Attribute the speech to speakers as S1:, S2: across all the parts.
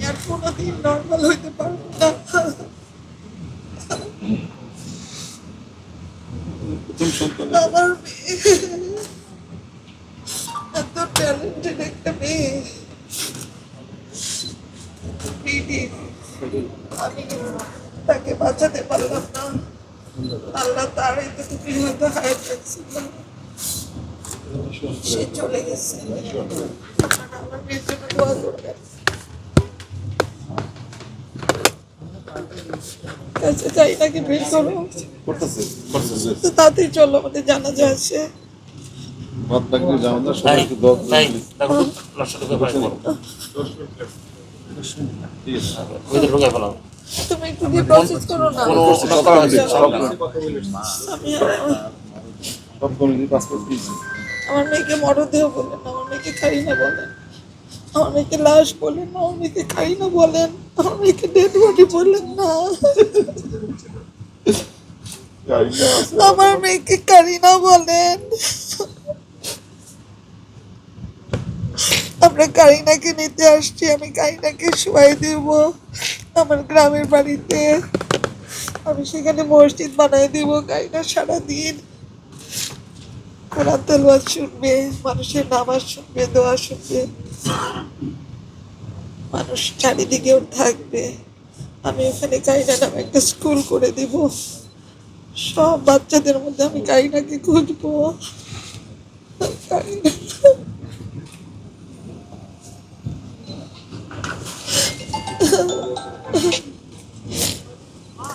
S1: আর কোনোদিন নর্মাল হইতে পারবো না। আমার মেয়ে এত ট্যালেন্টেড একটা মেয়ে, আমি তাকে বাঁচাতে পারলাম না। আল্লাহ তার এতটুকু হয়তো হায়াত রাখছিল, সে চলে গেছে। আমার মেয়ের জন্য দোয়া করবেন। কাছে চাই নাকি বের করো, তো তাতেই চলো, আমাদের জানাজা আছে। তুমি একটু দিয়ে প্রসেস করো না। আমার মেয়েকে মরদেহ বলেন, আমার মেয়েকে খাই না বলেন, আমার মেয়েকে লাশ বলেন, আমার মেয়েকে খাই না বলেন, আমার মেয়েকে ডেড বডি বলেন না, আমার মেয়েকে কারিনা বলেন। আমরা কারিনাকে নিতে আসছি, আমি কারিনাকে শোয়াই দেব আমার গ্রামের বাড়িতে। আমি সেখানে মসজিদ বানাই দিব। কারিনা সারাদিন কোরআন তেলাওয়াত শুনবে, মানুষের নামাজ শুনবে, দোয়া শুনবে, মানুষ চারিদিকেও থাকবে। আমি ওখানে কারিনা নামে একটা স্কুল করে দিব, সব বাচ্চাদের মধ্যে আমি কারিনাকে খুঁজবো।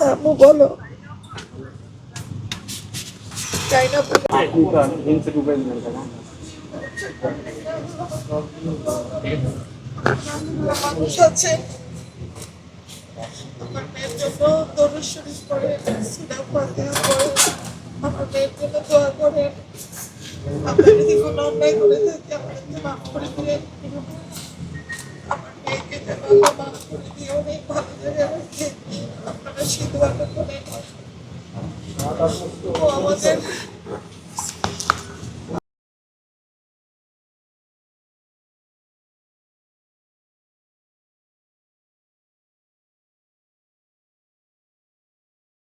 S1: কারিনা বলো, কারিনা মানুষ আছে। আমার মেয়ের জন্য দরুদ শরীফ পড়েন, সূরা ফাতিহা পড়েন, আমার মেয়ের জন্য দোয়া করেন। আমরা যদি কোনো অন্যায় করে থাকি আমাদেরকে মাফ করে দিলেন। আমার মেয়েকে যেন আল্লাহ মাফ করে দিয়ে অনেক ভালো জায়গায় রাখে, আপনারা সেই দোয়াটা করেন। ও আমাদের